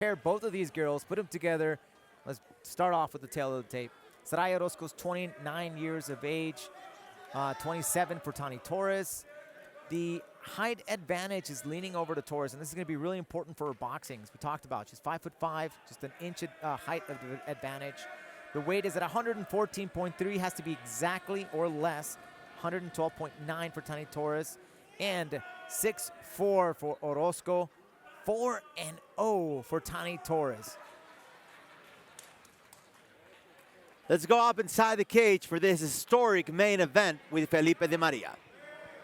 Pair both of these girls, put them together. Let's start off with the tail of the tape. Saray Orozco's 29 years of age, 27 for Tani Torres. The height advantage is leaning over to Torres, and this is going to be really important for her boxing, as we talked about. She's 5'5", just an inch height of advantage. The weight is at 114.3, has to be exactly or less. 112.9 for Tani Torres, and 6'4" for Orozco. 4-0 for Tani Torres. Let's go up inside the cage for this historic main event with Felipe de Maria.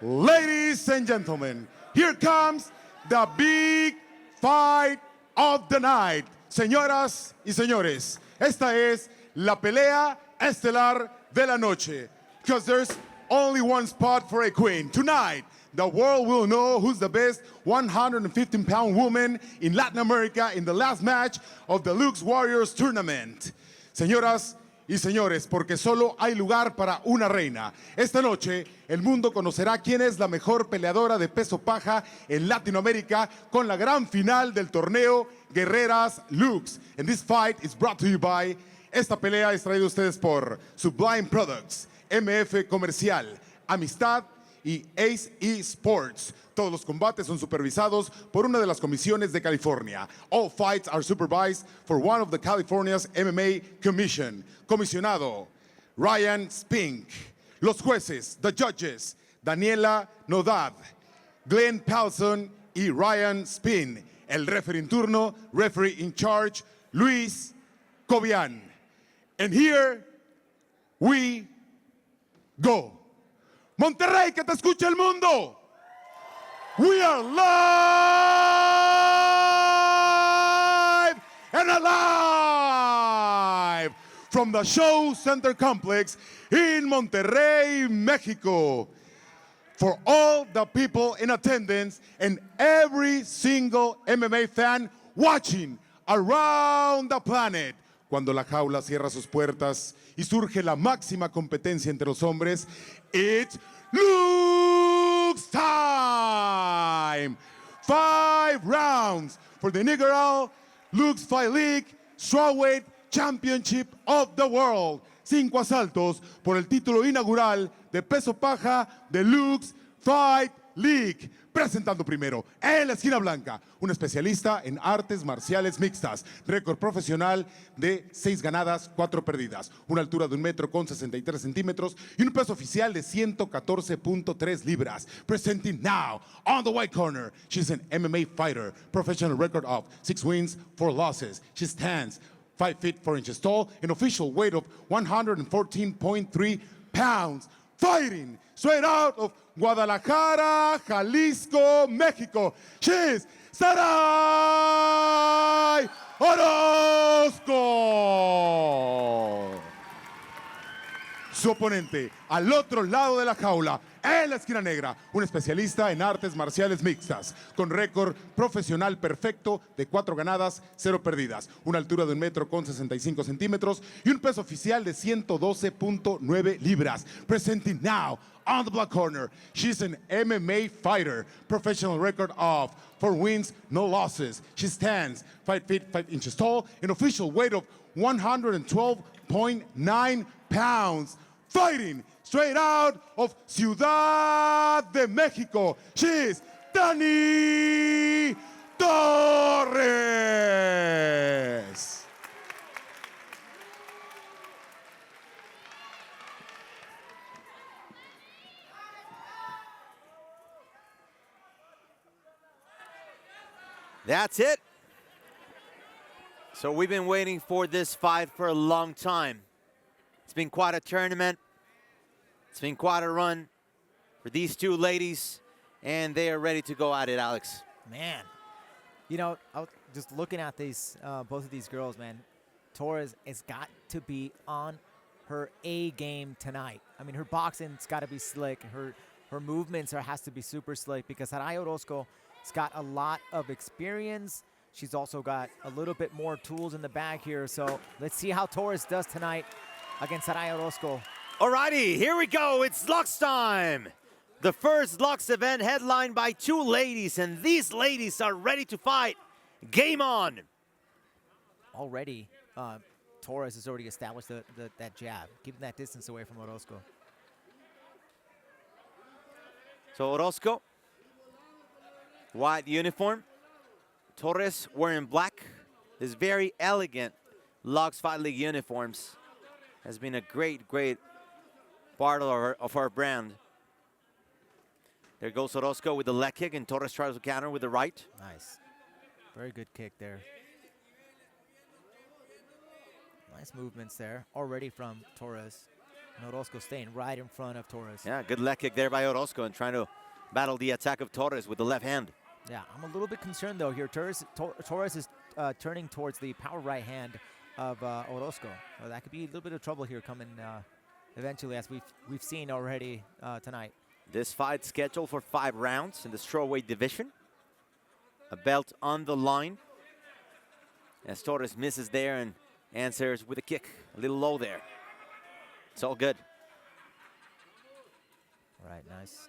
Ladies and gentlemen, here comes the big fight of the night. Señoras y señores, esta es la pelea estelar de la noche. Because there's only one spot for a queen. Tonight, the world will know who's the best 115-pound woman in Latin America in the last match of the Lux Warriors tournament. Señoras y señores, porque solo hay lugar para una reina. Esta noche, el mundo conocerá quién es la mejor peleadora de peso paja en Latinoamérica con la gran final del torneo Guerreras LUX. And this fight is brought to you by... Esta pelea es traída a ustedes por Sublime Products, MF Comercial, Amistad y Ace Esports. Todos los combates son supervisados por una de las comisiones de California. All fights are supervised for one of the California's MMA Commission. Comisionado Ryan Spink. Los jueces, the judges, Daniela Nodad, Glenn Palson y Ryan Spin. El referee en turno, referee in charge, Luis Cobian. And here we go. Monterrey, que te escuche el mundo. We are live and alive from the Show Center Complex in Monterrey, Mexico. For all the people in attendance and every single MMA fan watching around the planet. Cuando la jaula cierra sus puertas y surge la máxima competencia entre los hombres, it's Lux time! 5 rounds for the inaugural Lux Fight League Strawweight Championship of the World. 5 asaltos por el título inaugural de peso paja de Lux Fight League. Presentando primero, en la esquina blanca, un especialista en artes marciales mixtas, récord profesional de 6 ganadas, 4 perdidas, una altura de 1 metro con 63 centímetros y un peso oficial de 114.3 libras. Presenting now, on the white corner, she's an MMA fighter, professional record of 6 wins, 4 losses. She stands 5 feet 4 inches tall, an official weight of 114.3 pounds, fighting straight out of Guadalajara, Jalisco, Mexico. She's Saray Orozco. Su oponente al otro lado de la jaula, en la esquina negra, un especialista en artes marciales mixtas, con récord profesional perfecto de 4 ganadas, 0 perdidas, una altura de 1 metro con 65 centímetros y un peso oficial de 112.9 libras. Presenting now, on the black corner, she's an MMA fighter, professional record of 4 wins, no losses. She stands 5 feet 5 inches tall, an official weight of 112.9 pounds, fighting straight out of Ciudad de Mexico. She's Tani Torres. That's it. So we've been waiting for this fight for a long time. It's been quite a tournament. It's been quite a run for these two ladies, and they are ready to go at it, Alex. Man, you know, I was just looking at these, both of these girls, man. Torres has got to be on her A game tonight. I mean, her boxing's got to be slick. Her movements has to be super slick because Saray Orozco has got a lot of experience. She's also got a little bit more tools in the bag here. So let's see how Torres does tonight against Saray Orozco. Alrighty, here we go. It's Lux time. The first Lux event headlined by 2 ladies, and these ladies are ready to fight. Game on. already Torres has already established that jab, keeping that distance away from Orozco. So Orozco, white uniform. Torres wearing black. This very elegant Lux Fight League uniforms has been a great, great part of our brand. There goes Orozco with the leg kick, and Torres tries to counter with the right. Nice. Very good kick there. Nice movements there already from Torres. And Orozco staying right in front of Torres. Yeah, good leg kick there by Orozco and trying to battle the attack of Torres with the left hand. Yeah, I'm a little bit concerned though here. Torres is turning towards the power right hand of Orozco. So that could be a little bit of trouble here coming eventually, as we've seen already tonight. This fight scheduled for 5 rounds in the strawweight division. A belt on the line. As Torres misses there and answers with a kick. A little low there. It's all good. All right, nice.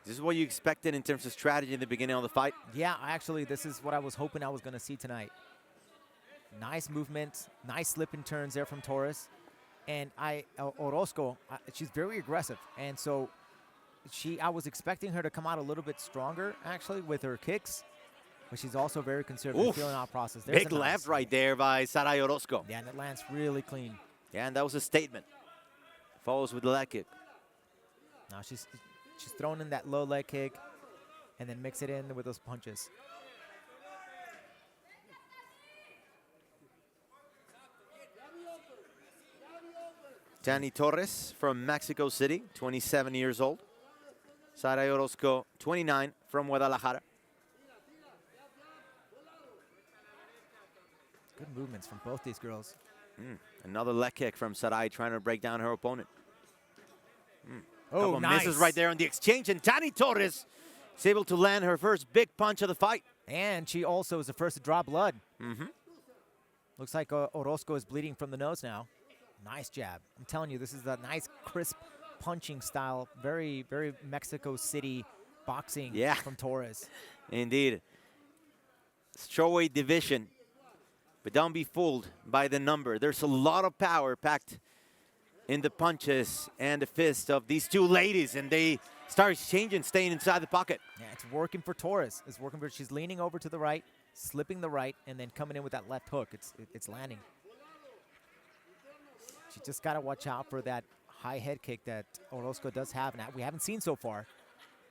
This is what you expected in terms of strategy in the beginning of the fight? Yeah, actually, this is what I was hoping I was going to see tonight. Nice movement, nice slip and turns there from Torres. And Orozco, she's very aggressive. And so I was expecting her to come out a little bit stronger, actually, with her kicks. But she's also very conservative, feeling out process. There's big left right there by Saray Orozco. Yeah, and it lands really clean. Yeah, and that was a statement. Follows with the leg kick. Now she's thrown in that low leg kick and then mix it in with those punches. Tani Torres from Mexico City, 27 years old. Saray Orozco, 29, from Guadalajara. Good movements from both these girls. Another leg kick from Saray trying to break down her opponent. Oh, Couple nice. misses right there on the exchange, and Tani Torres is able to land her first big punch of the fight. And she also is the first to draw blood. Looks like Orozco is bleeding from the nose now. Nice jab. I'm telling you, this is a nice, crisp punching style. Very, very Mexico City boxing from Torres. Indeed. Strawweight division. But don't be fooled by the number. There's a lot of power packed in the punches and the fist of these two ladies, and they start exchanging, staying inside the pocket. Yeah, it's working for Torres. It's working for. She's leaning over to the right, slipping the right, and then coming in with that left hook. It's landing. She just got to watch out for that high head kick that Orozco does have, and we haven't seen so far.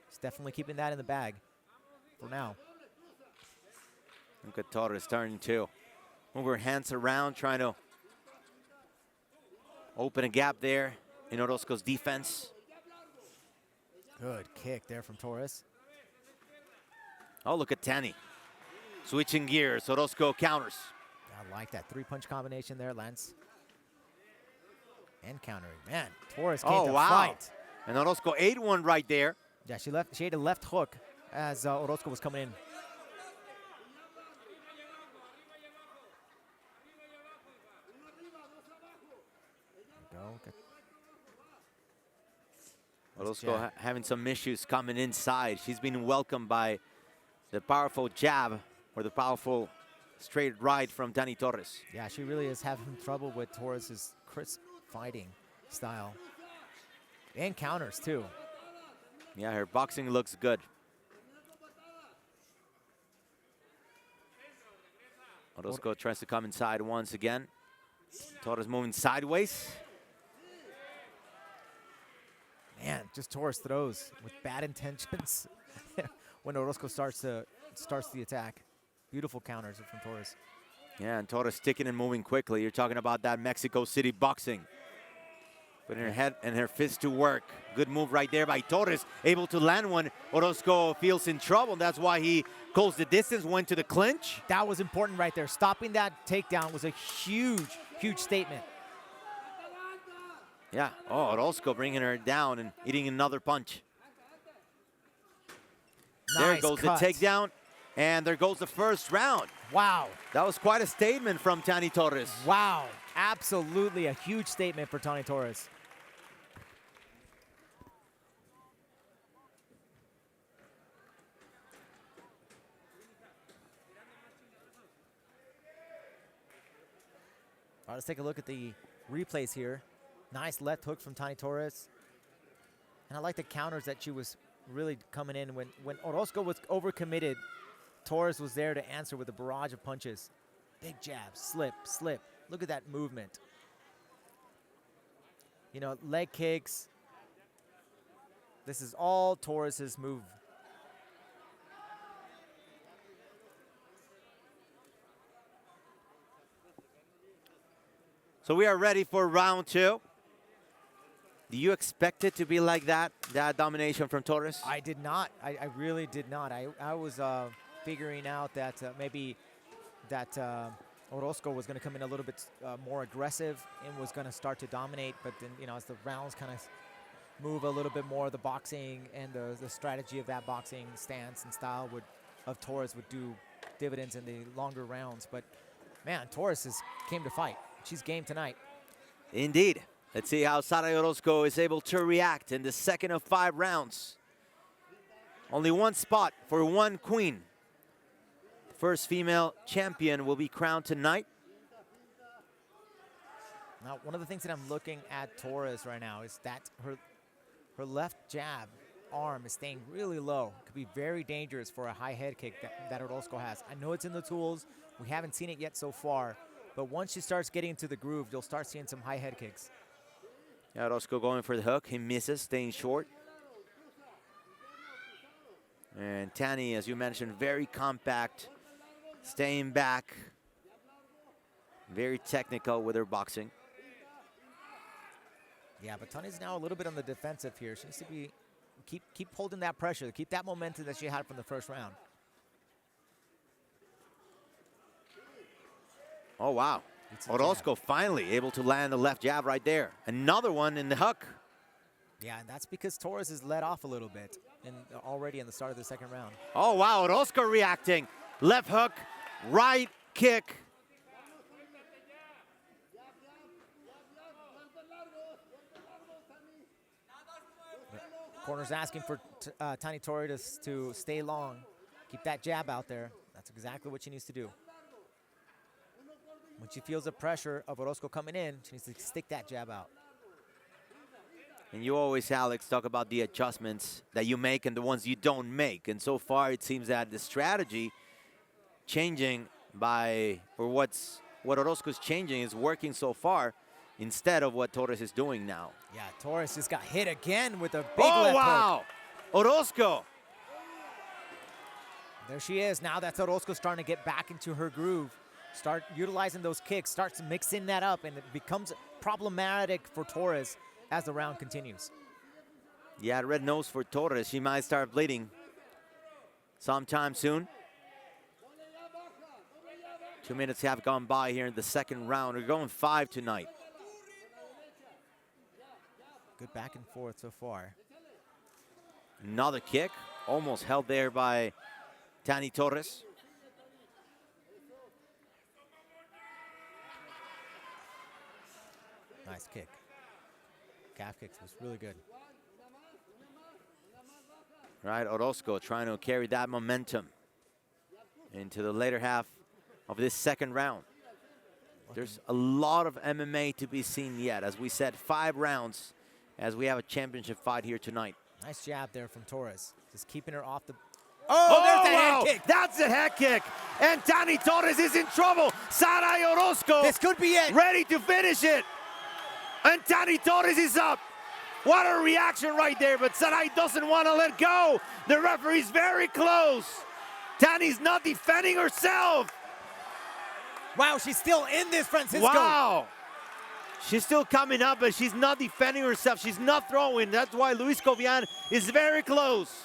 She's definitely keeping that in the bag for now. Look at Torres starting to move her hands around, trying to open a gap there in Orozco's defense. Good kick there from Torres. Oh, look at Tani. Switching gears, Orozco counters. I like that 3-punch combination there, Lance. And countering. Man, Torres came to fight. And Orozco ate one right there. Yeah, she ate a left hook as Orozco was coming in. Orozco having some issues coming inside. She's been welcomed by the powerful jab or the powerful straight right from Tani Torres. Yeah, she really is having trouble with Torres' crisp fighting style. And counters, too. Yeah, her boxing looks good. Orozco tries to come inside once again. Torres moving sideways. Man, just Torres throws with bad intentions when Orozco starts the attack. Beautiful counters from Torres. Yeah, and Torres sticking and moving quickly. You're talking about that Mexico City boxing. Putting her head and her fist to work. Good move right there by Torres. Able to land one. Orozco feels in trouble. That's why he closed the distance, went to the clinch. That was important right there. Stopping that takedown was a huge, huge statement. Yeah, Orozco bringing her down and eating another punch. There goes the takedown, and there goes the first round. Wow. That was quite a statement from Tani Torres. Wow, absolutely a huge statement for Tani Torres. right, let's take a look at the replays here. Nice left hook from Tani Torres. And I like the counters that she was really coming in. When Orozco was overcommitted, Torres was there to answer with a barrage of punches. Big jab, slip, slip. Look at that movement. You know, leg kicks. This is all Torres's move. So we are ready for round 2. Do you expect it to be like that domination from Torres? I did not. I really did not. I was figuring out that maybe that Orozco was going to come in a little bit more aggressive and was going to start to dominate. But then, you know, as the rounds kind of move a little bit more, the boxing and the strategy of that boxing stance and style of Torres would do dividends in the longer rounds. But, man, Torres came to fight. She's game tonight. Indeed. Let's see how Saray Orozco is able to react in the second of 5 rounds. Only one spot for one queen. The first female champion will be crowned tonight. Now, one of the things that I'm looking at Torres right now is that her left jab arm is staying really low. Could be very dangerous for a high head kick that Orozco has. I know it's in the tools. We haven't seen it yet so far. But once she starts getting into the groove, you'll start seeing some high head kicks. Yeah, Orozco going for the hook. He misses, staying short. And Tani, as you mentioned, very compact, staying back. Very technical with her boxing. Yeah, but Tani's now a little bit on the defensive here. She needs to be keep holding that pressure, keep that momentum that she had from the first round. Oh, wow. Orozco finally able to land the left jab right there. Another one in the hook. Yeah, and that's because Torres is let off a little bit already in the start of the second round. Oh, wow. Orozco reacting. Left hook, right kick. Corner's asking for Tani Torres to stay long, keep that jab out there. That's exactly what she needs to do. When she feels the pressure of Orozco coming in, she needs to stick that jab out. And you always, Alex, talk about the adjustments that you make and the ones you don't make. And so far, it seems that the strategy changing what Orozco's changing is working so far instead of what Torres is doing now. Yeah, Torres just got hit again with a big left wow! hook. Orozco. There she is. Now that's Orozco starting to get back into her groove. Start utilizing those kicks, starts mixing that up, and it becomes problematic for Torres as the round continues. Yeah, red nose for Torres. She might start bleeding sometime soon. 2 minutes have gone by here in the second round. We're going 5 tonight. Good back and forth so far. Another kick, almost held there by Tani Torres. Nice kick. Calf kicks was really good. Right, Orozco trying to carry that momentum into the later half of this second round. There's a lot of MMA to be seen yet. As we said, 5 rounds as we have a championship fight here tonight. Nice jab there from Torres. Just keeping her off the... Oh, there's the wow. head kick. That's the head kick. And Tani Torres is in trouble. Saray Orozco. This could be it. Ready to finish it. And Tani Torres is up. What a reaction right there, but Saray doesn't want to let go. The referee's very close. Tani's not defending herself. Wow, she's still in this, Francisco. Wow. She's still coming up, but she's not defending herself. She's not throwing. That's why Luis Cobian is very close.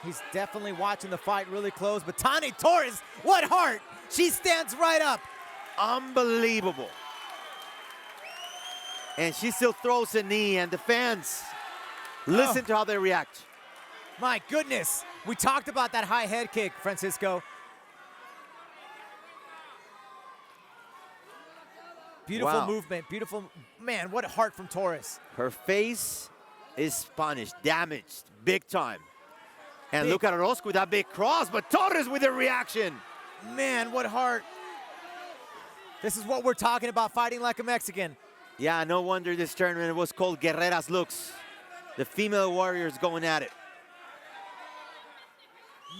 He's definitely watching the fight really close, but Tani Torres, what heart. She stands right up. Unbelievable. And she still throws a knee, and the fans, listen to how they react. My goodness. We talked about that high head kick, Francisco. Beautiful movement, beautiful. Man, what a heart from Torres. Her face is punished, damaged, big time. And look at Orozco with that big cross, but Torres with a reaction. Man, what heart. This is what we're talking about, fighting like a Mexican. Yeah, no wonder this tournament was called Guerreras LUX. The female warriors going at it.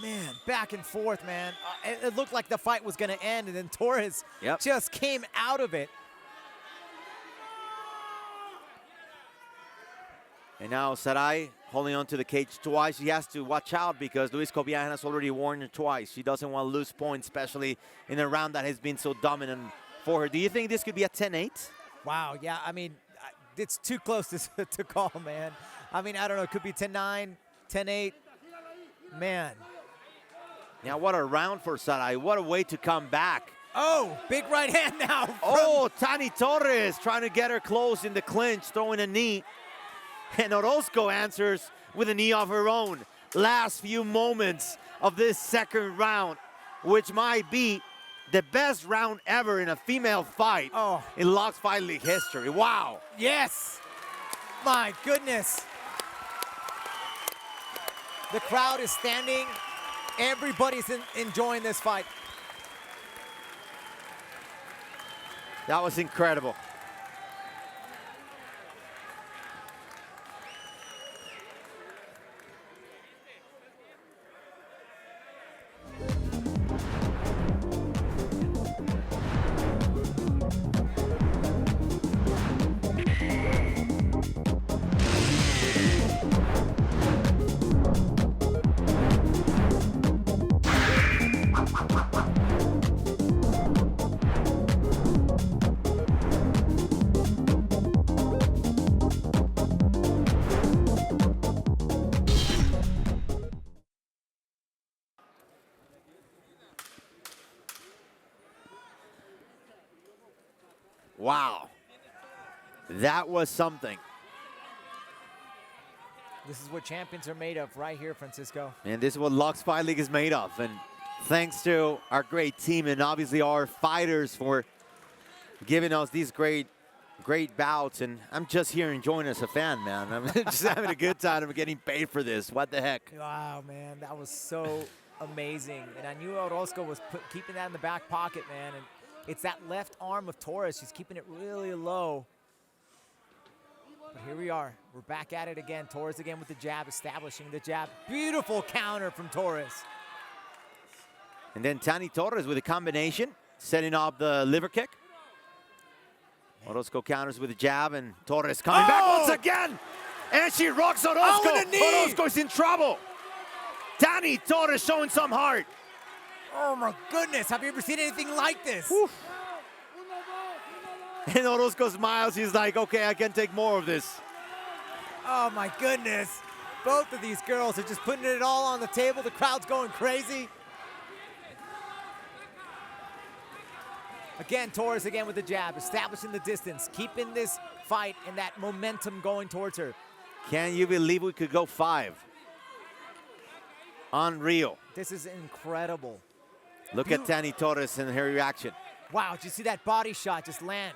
Man, back and forth, man. It looked like the fight was going to end, and then Torres just came out of it. And now Saray holding on to the cage twice. He has to watch out because Luis Cobian has already warned her twice. She doesn't want to lose points, especially in a round that has been so dominant for her. Do you think this could be a 10-8? Wow, yeah, I mean, it's too close to call, man. I mean, I don't know, it could be 10-9, 10-8. Man. Yeah, what a round for Saray. What a way to come back. Oh, big right hand now. Oh, Tani Torres trying to get her close in the clinch, throwing a knee. And Orozco answers with a knee of her own. Last few moments of this second round, which might be the best round ever in a female fight in LUX Fight League history. Wow. Yes. My goodness. The crowd is standing. Everybody's enjoying this fight. That was incredible. Wow. That was something. This is what champions are made of right here, Francisco. And this is what LUX Fight League is made of. And thanks to our great team and obviously our fighters for giving us these great bouts. And I'm just here enjoying as a fan, man. I'm just having a good time. I'm getting paid for this. What the heck? Wow, man, that was so amazing. And I knew Orozco was keeping that in the back pocket, man. And it's that left arm of Torres. She's keeping it really low. But here we are. We're back at it again. Torres again with the jab, establishing the jab. Beautiful counter from Torres. And then Tani Torres with a combination, setting up the liver kick. Orozco counters with a jab, and Torres coming back once again. And she rocks Orozco. Orozco's in trouble. Tani Torres showing some heart. Oh my goodness, have you ever seen anything like this? Whew. And Orozco smiles, he's like, okay, I can take more of this. Oh my goodness. Both of these girls are just putting it all on the table. The crowd's going crazy. Again, Torres again with the jab, establishing the distance, keeping this fight and that momentum going towards her. Can you believe we could go 5? Unreal. This is incredible. Look at Tani Torres and her reaction. Wow, did you see that body shot just land?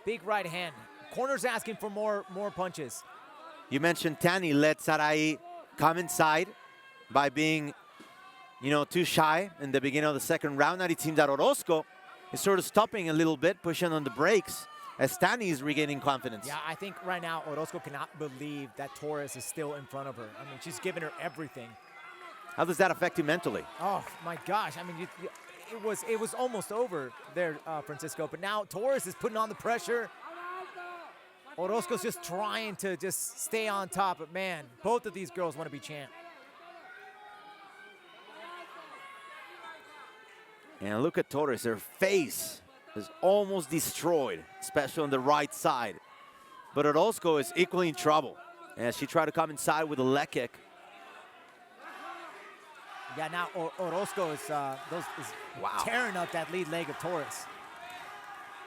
Big right hand. Corner's asking for more punches. You mentioned Tani let Saray come inside by being, too shy in the beginning of the second round. Now it seems that Orozco is sort of stopping a little bit, pushing on the brakes as Tani is regaining confidence. Yeah, I think right now Orozco cannot believe that Torres is still in front of her. I mean, she's giving her everything. How does that affect you mentally? Oh my gosh! I mean, it was almost over there, Francisco. But now Torres is putting on the pressure. Orozco's just trying to just stay on top. But man, both of these girls want to be champ. And look at Torres. Her face is almost destroyed, especially on the right side. But Orozco is equally in trouble as she tried to come inside with a leg kick. Yeah, now Orozco is tearing up that lead leg of Torres.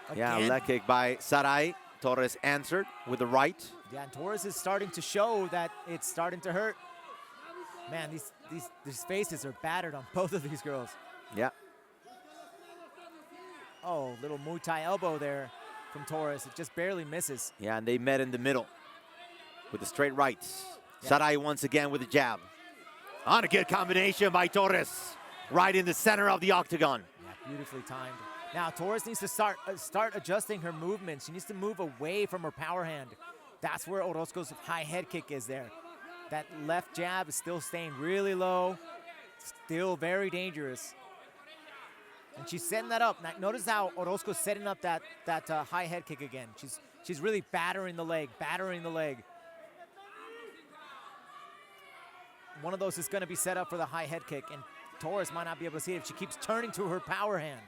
Again. Yeah, leg kick by Saray. Torres answered with the right. Yeah, and Torres is starting to show that it's starting to hurt. Man, these faces are battered on both of these girls. Yeah. Oh, little Muay Thai elbow there from Torres. It just barely misses. Yeah, and they met in the middle with the straight rights. Yeah. Saray once again with a jab. On a good combination by Torres. Right in the center of the octagon. Yeah, beautifully timed. Now Torres needs to start adjusting her movement. She needs to move away from her power hand. That's where Orozco's high head kick is there. That left jab is still staying really low, still very dangerous. And she's setting that up. Now, notice how Orozco's setting up that high head kick again. She's really battering the leg, One of those is going to be set up for the high head kick, and Torres might not be able to see it if she keeps turning to her power hand.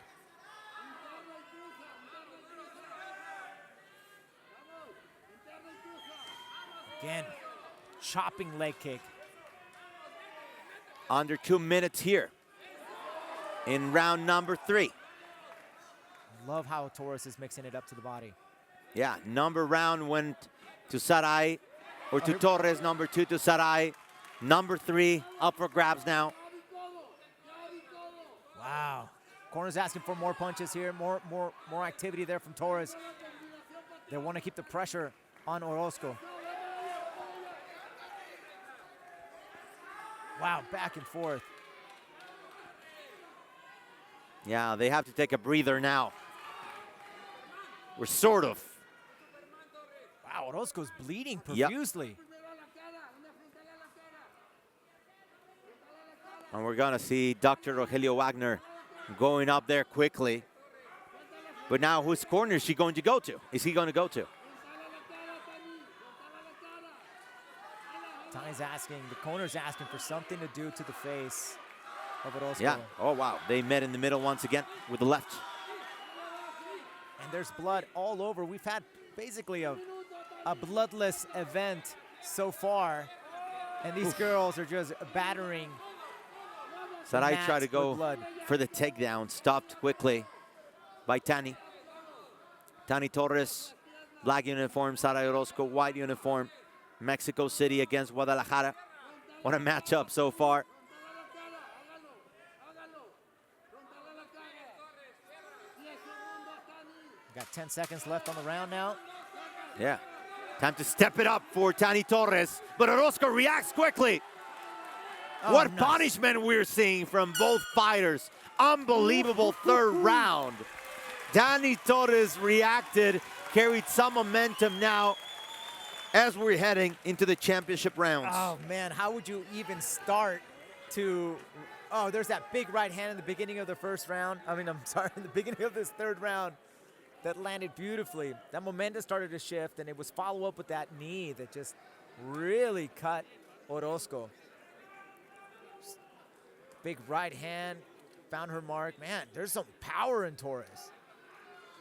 Again, chopping leg kick. Under 2 minutes here in round number 3. Love how Torres is mixing it up to the body. Yeah, number round went to Saray, or to Torres. Number 2 to Saray. Number 3 up for grabs now. Wow. Corner's asking for more punches here, more activity there from Torres. They want to keep the pressure on Orozco. Wow, back and forth. Yeah, they have to take a breather now. We're sort of. Wow, Orozco's bleeding profusely. And we're gonna see Dr. Rogelio Wagner going up there quickly. But now whose corner is she going to go to? Is he going to go to? Tani's asking, the corner's asking for something to do to the face of Orozco. Yeah, oh wow, they met in the middle once again with the left. And there's blood all over. We've had basically a bloodless event so far. And these girls are just battering. Saray tried to go for the takedown, stopped quickly by Tani. Tani Torres, black uniform, Saray Orozco, white uniform. Mexico City against Guadalajara. What a matchup so far. Got 10 seconds left on the round now. Yeah, time to step it up for Tani Torres, but Orozco reacts quickly. Oh, what nice punishment we're seeing from both fighters. Unbelievable third round. Tani Torres reacted, carried some momentum now as we're heading into the championship rounds. Oh man, how would you even start to, oh, there's that big right hand in the beginning of the first round. In the beginning of this third round that landed beautifully. That momentum started to shift, and it was follow up with that knee that just really cut Orozco. Big right hand, found her mark. Man, there's some power in Torres.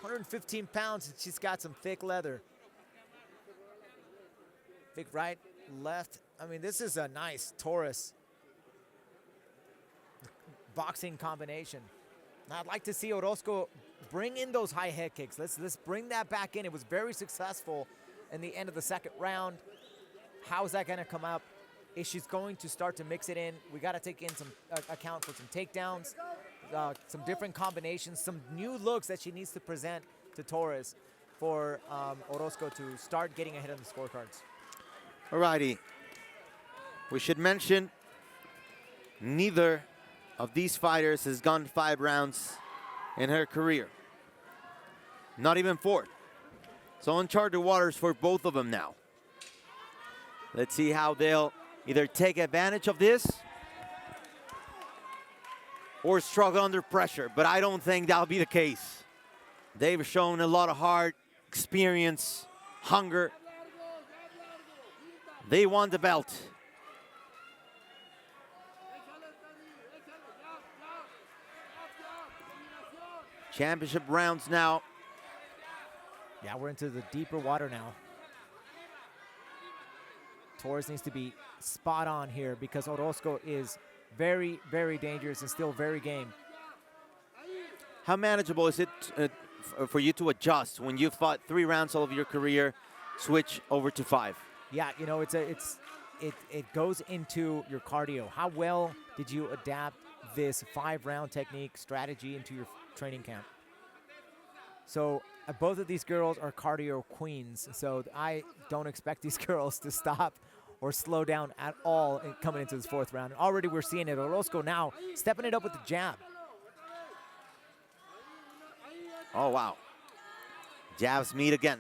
115 pounds, and she's got some thick leather. Big right, left. This is a nice Torres boxing combination. Now, I'd like to see Orozco bring in those high head kicks. Let's bring that back in. It was very successful in the end of the second round. How is that going to come up? Is she's going to start to mix it in? We got to take in some account for some takedowns, some different combinations, some new looks that she needs to present to Torres for Orozco to start getting ahead on the scorecards. Alrighty, we should mention neither of these fighters has gone 5 rounds in her career. Not even 4. So uncharted waters for both of them now. Let's see how they'll either take advantage of this or struggle under pressure, but I don't think that'll be the case. They've shown a lot of heart, experience, hunger. They won the belt. Championship rounds now. Yeah, we're into the deeper water now. Torres needs to be spot on here because Orozco is very, very dangerous and still very game. How manageable is it for you to adjust when you've fought 3 rounds all of your career, switch over to 5? Yeah, it goes into your cardio. How well did you adapt this 5-round technique strategy into your training camp? So both of these girls are cardio queens, so I don't expect these girls to stop or slow down at all coming into this 4th round. Already we're seeing it. Orozco now stepping it up with the jab. Oh, wow. Jabs meet again.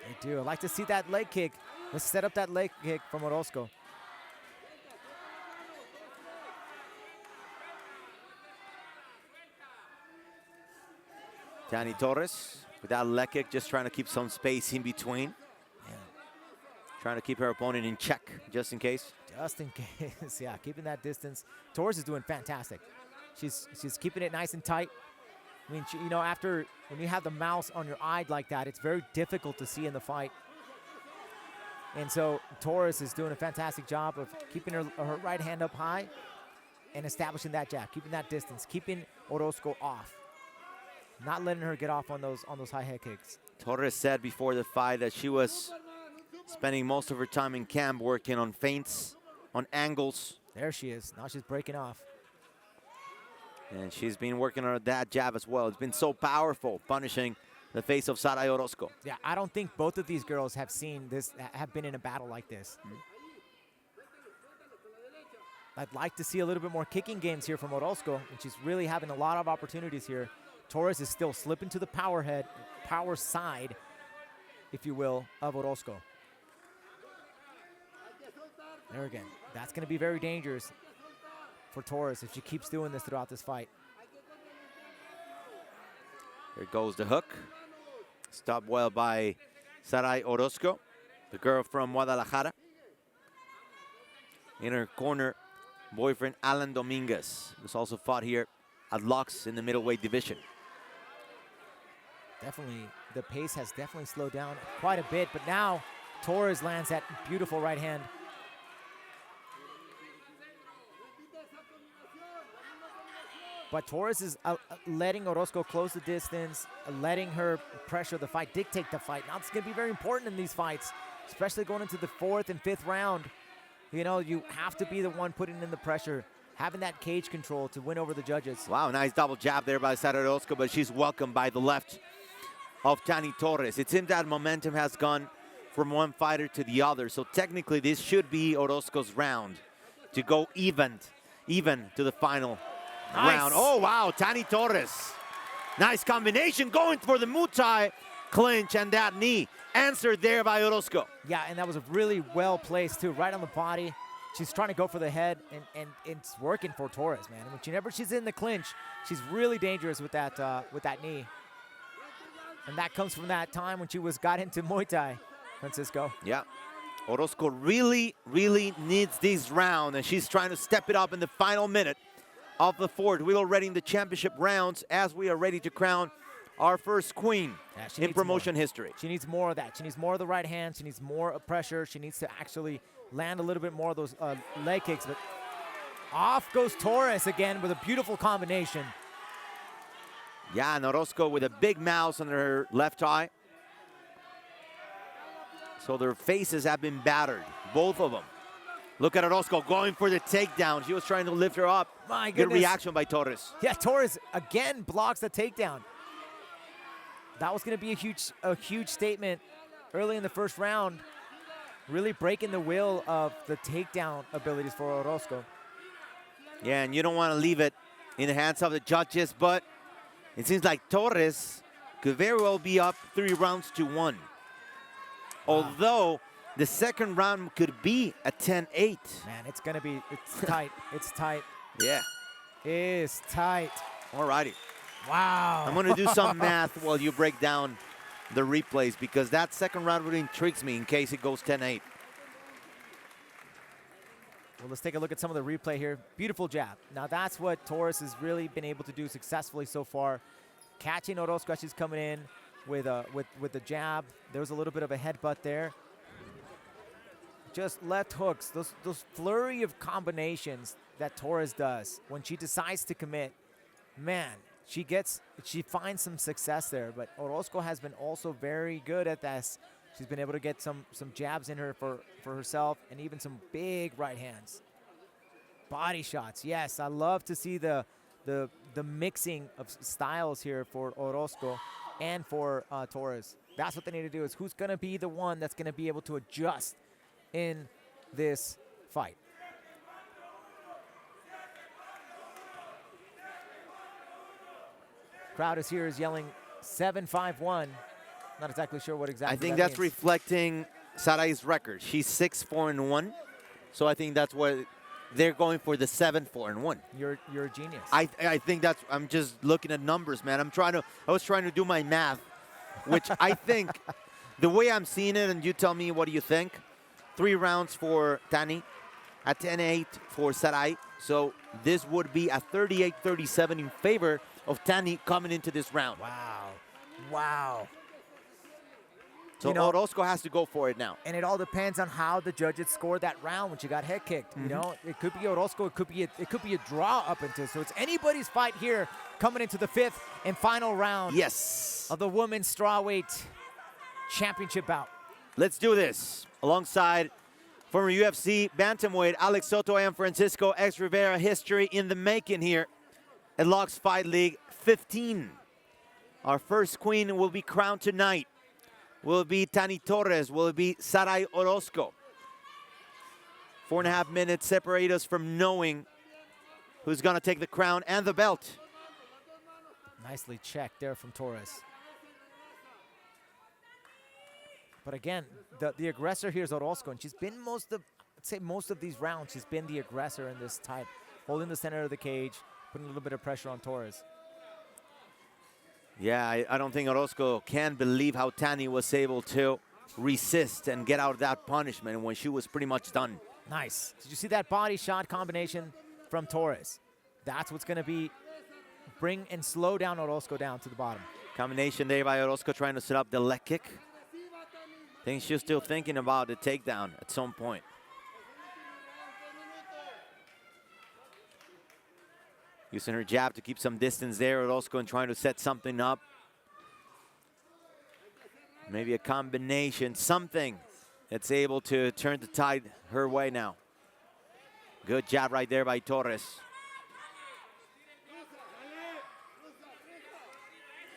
They do. I like to see that leg kick. Let's set up that leg kick from Orozco. Tani Torres with that leg kick, just trying to keep some space in between. Yeah. Trying to keep her opponent in check, just in case. Just in case, yeah, keeping that distance. Torres is doing fantastic. She's keeping it nice and tight. I mean, you know, after when you have the mouse on your eye like that, it's very difficult to see in the fight. And so Torres is doing a fantastic job of keeping her right hand up high and establishing that jab, keeping that distance, keeping Orozco off, not letting her get off on those high head kicks. Torres said before the fight that she was spending most of her time in camp working on feints, on angles. There she is. Now she's breaking off. And she's been working on that jab as well. It's been so powerful, punishing the face of Saray Orozco. Yeah, I don't think both of these girls have seen this, have been in a battle like this. I'd like to see a little bit more kicking games here from Orozco, and she's really having a lot of opportunities here. Torres is still slipping to the power side, if you will, of Orozco. There again. That's going to be very dangerous for Torres if she keeps doing this throughout this fight. There goes the hook. Stopped well by Saray Orozco, the girl from Guadalajara. In her corner, boyfriend Alan Dominguez, who's also fought here at LUX in the middleweight division. Definitely, the pace has definitely slowed down quite a bit, but now Torres lands that beautiful right hand. But Torres is letting Orozco close the distance, letting her pressure the fight, dictate the fight. Now it's going to be very important in these fights, especially going into the 4th and 5th round. You know, you have to be the one putting in the pressure, having that cage control to win over the judges. Wow, nice double jab there by Saray Orozco, but she's welcomed by the left of Tani Torres. It seems that momentum has gone from one fighter to the other, so technically this should be Orozco's round to go even to the final round. Oh, wow, Tani Torres. Nice combination, going for the Muay Thai clinch, and that knee answered there by Orozco. Yeah, and that was a really well placed too, right on the body. She's trying to go for the head, and it's working for Torres, man. I mean, whenever she's in the clinch, she's really dangerous with that knee. And that comes from that time when she got into Muay Thai, Francisco. Yeah. Orozco really, really needs this round, and she's trying to step it up in the final minute of the 4th. We're already in the championship rounds as we are ready to crown our first queen in promotion history. She needs more of that. She needs more of the right hand. She needs more pressure. She needs to actually land a little bit more of those leg kicks. But off goes Torres again with a beautiful combination. Yeah, and Orozco with a big mouse under her left eye. So their faces have been battered, both of them. Look at Orozco going for the takedown. She was trying to lift her up. My Good goodness. reaction by Torres. Yeah, Torres again blocks the takedown. That was going to be a huge statement early in the 1st round, really breaking the will of the takedown abilities for Orozco. Yeah, and you don't want to leave it in the hands of the judges, but it seems like Torres could very well be up 3 rounds to 1. Wow. Although the 2nd round could be a 10-8. Man, it's tight. It's tight. Yeah. It's tight. All righty. Wow. I'm going to do some math while you break down the replays, because that 2nd round really intrigues me in case it goes 10-8. Well, let's take a look at some of the replay here. Beautiful jab. Now that's what Torres has really been able to do successfully so far. Catching Orozco as she's coming in with the jab. There was a little bit of a headbutt there. Just left hooks, those flurry of combinations that Torres does when she decides to commit. Man, she finds some success there, but Orozco has been also very good at this. She's been able to get some jabs in her for herself, and even some big right hands. Body shots, yes, I love to see the mixing of styles here for Orozco and for Torres. That's what they need to do, is who's gonna be the one that's gonna be able to adjust in this fight. Crowd is here is yelling 7-5-1. Not exactly sure what exactly I think that that's means. reflecting Saray's record. She's 6-4-1. So I think that's what they're going for, the 7-4-1. You're a genius. I think that's, I'm just looking at numbers, man. I was trying to do my math, which I think, the way I'm seeing it, and you tell me what do you think, 3 rounds for Tani, a 10-8 for Saray. So this would be a 38-37 in favor of Tani coming into this round. Wow. Wow. So Orozco has to go for it now. And it all depends on how the judges scored that round when she got head kicked. You know, it could be Orozco, it could be a draw up into. So it's anybody's fight here coming into the 5th and final round. Yes. Of the women's strawweight championship bout. Let's do this. Alongside former UFC bantamweight Alex Soto and Francisco X Rivera, history in the making here at LUX Fight League 15. Our first queen will be crowned tonight. Will it be Tani Torres? Will it be Saray Orozco? 4.5 minutes separate us from knowing who's going to take the crown and the belt. Nicely checked there from Torres. But again, the aggressor here is Orozco, and she's been most of these rounds, she's been the aggressor in this type, holding the center of the cage, putting a little bit of pressure on Torres. Yeah, I don't think Orozco can believe how Tani was able to resist and get out of that punishment when she was pretty much done. Nice. Did you see that body shot combination from Torres? That's what's going to bring and slow down Orozco down to the bottom. Combination there by Orozco trying to set up the leg kick. I think she's still thinking about the takedown at some point. Using her jab to keep some distance there. Orozco and trying to set something up. Maybe a combination, something that's able to turn the tide her way now. Good jab right there by Torres.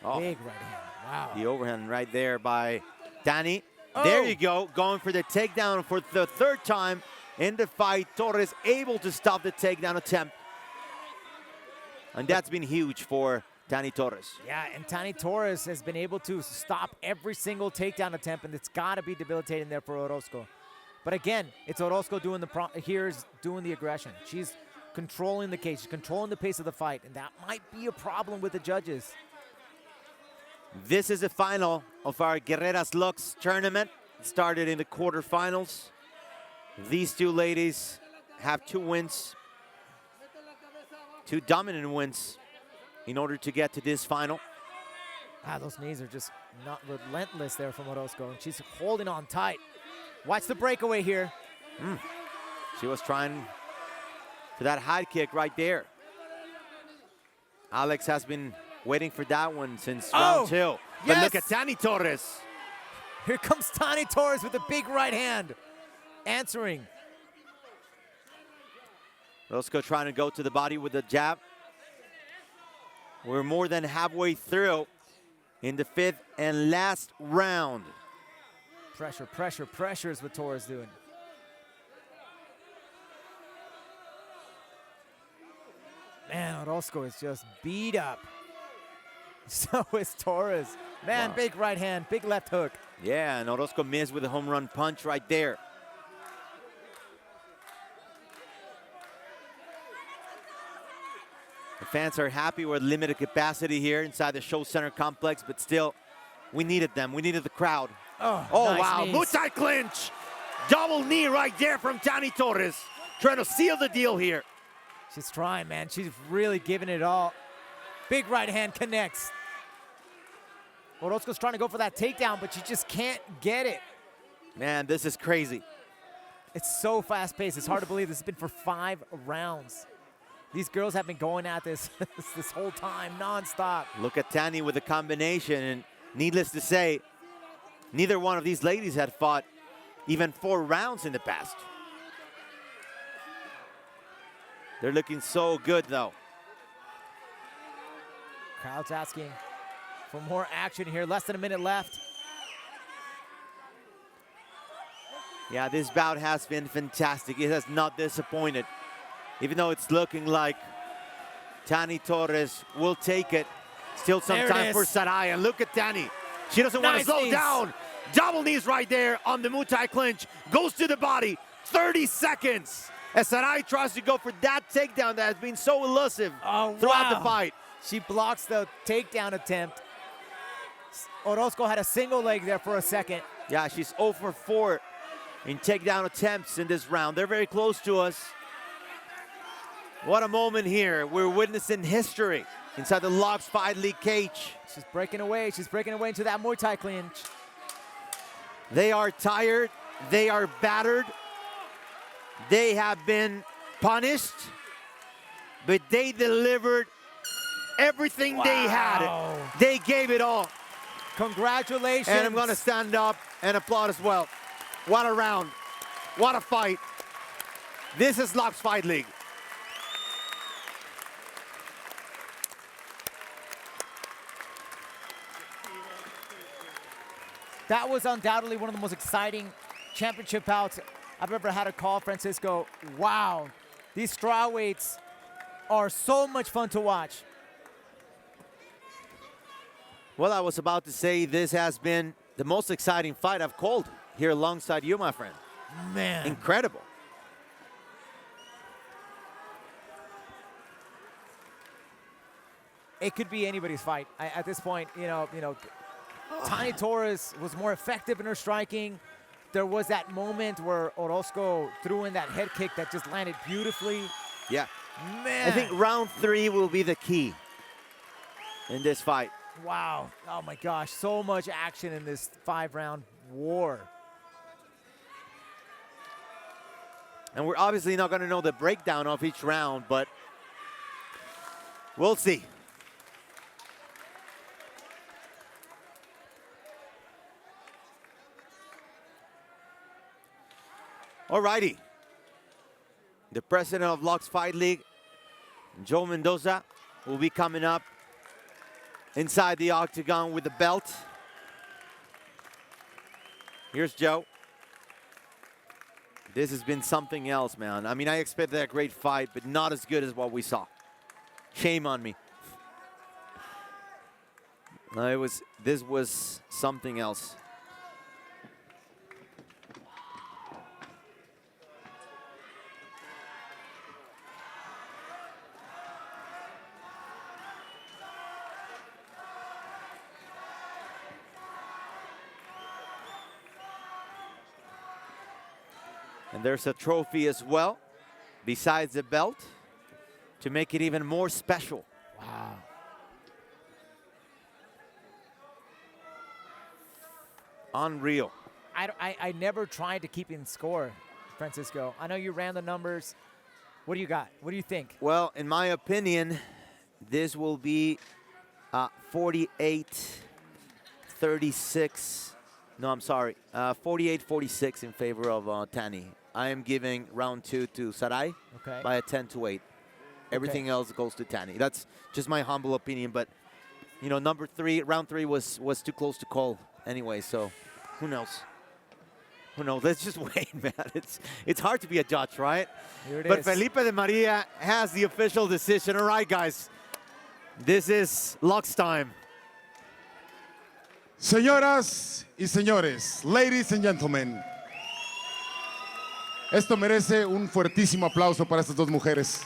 Oh, big right hand. Wow. The overhand right there by Tani. Oh. There you go, going for the takedown for the 3rd time in the fight. Torres able to stop the takedown attempt. And that's been huge for Tani Torres. Yeah, and Tani Torres has been able to stop every single takedown attempt, and it's got to be debilitating there for Orozco. But again, it's Orozco doing doing the aggression. She's controlling the cage, she's controlling the pace of the fight, and that might be a problem with the judges. This is the final of our Guerreras LUX tournament. It started in the quarterfinals. These two ladies have 2 wins, 2 dominant wins in order to get to this final. Those knees are just not relentless there from Orozco, and she's holding on tight. Watch the breakaway here. She was trying for that high kick right there. Alex has been waiting for that one since round 2. But look at Tani Torres. Here comes Tani Torres with a big right hand, answering. Orozco trying to go to the body with the jab. We're more than halfway through in the 5th and last round. Pressure, pressure, pressure is what Torres doing. Man, Orozco is just beat up. So is Torres. Man, wow. Big right hand, big left hook. Yeah, and Orozco missed with a home run punch right there. The fans are happy with limited capacity here inside the show center complex, but still, we needed them. We needed the crowd. Oh, nice wow, knees. Muay Thai clinch. Double knee right there from Tani Torres. Trying to seal the deal here. She's trying, man. She's really giving it all. Big right hand connects. Orozco's trying to go for that takedown, but she just can't get it. Man, this is crazy. It's so fast-paced. It's hard to believe this has been for 5 rounds. These girls have been going at this this whole time, nonstop. Look at Tani with the combination, and needless to say, neither one of these ladies had fought even 4 rounds in the past. They're looking so good, though. Crowd's asking for more action here. Less than a minute left. Yeah, this bout has been fantastic. It has not disappointed. Even though it's looking like Tani Torres will take it, Still some There it time for is. Saray, and look at Tani. She doesn't want to Nice slow knees. down. Double knees right there on the Muay Thai clinch. Goes to the body. 30 seconds. As Saray tries to go for that takedown that has been so elusive throughout the fight. She blocks the takedown attempt. Orozco had a single leg there for a second. Yeah, she's 0 for 4 in takedown attempts in this round. They're very close to us. What a moment here. We're witnessing history inside the Lux Fight League cage. She's breaking away. She's breaking away into that Muay Thai clinch. They are tired. They are battered. They have been punished, but they delivered everything they had. They gave it all. Congratulations. And I'm going to stand up and applaud as well. What a round. What a fight. This is Lux Fight League. That was undoubtedly one of the most exciting championship bouts I've ever had a call, Francisco. Wow. These strawweights are so much fun to watch. Well, I was about to say this has been the most exciting fight I've called here alongside you, my friend. Man. Incredible. It could be anybody's fight. At this point, you know, Tani Torres was more effective in her striking. There was that moment where Orozco threw in that head kick that just landed beautifully. Yeah. Man. I think round 3 will be the key in this fight. Wow. Oh my gosh. So much action in this 5-round war. And we're obviously not going to know the breakdown of each round, but we'll see. Alrighty. The president of Lux Fight League, Joe Mendoza, will be coming up inside the octagon with the belt. Here's Joe. This has been something else, man. I mean, I expected a great fight, but not as good as what we saw. Shame on me. No, this was something else. And there's a trophy as well, besides the belt, to make it even more special. Wow. Unreal. I never tried to keep in score, Francisco. I know you ran the numbers. What do you got? What do you think? Well, in my opinion, this will be 48-36. No, I'm sorry. 48-46 in favor of Tani. I am giving round 2 to Saray by a 10-8. Everything else goes to Tani. That's just my humble opinion, but you know, round 3 was too close to call anyway, so who knows? Who knows? Let's just wait, man. It's hard to be a judge, right? Here it but is. Felipe de Maria has the official decision. All right, guys. This is Lux time. Señoras y señores, ladies and gentlemen, esto merece un fuertísimo aplauso para estas dos mujeres.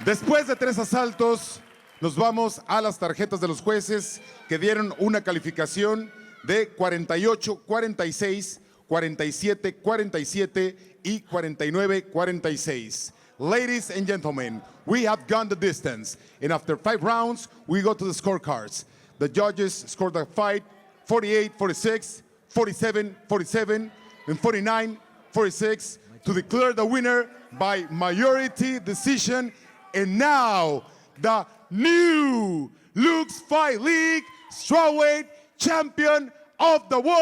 Después de 3 asaltos, nos vamos a las tarjetas de los jueces que dieron una calificación de 48-46, 47-47 y 49-46. Ladies and gentlemen, we have gone the distance, and after 5 rounds, we go to the scorecards. The judges scored the fight 48-46, 47-47, and 49-46 to declare the winner by majority decision. And now, the new Lux Fight League strawweight champion of the world,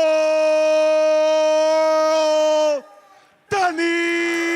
Tani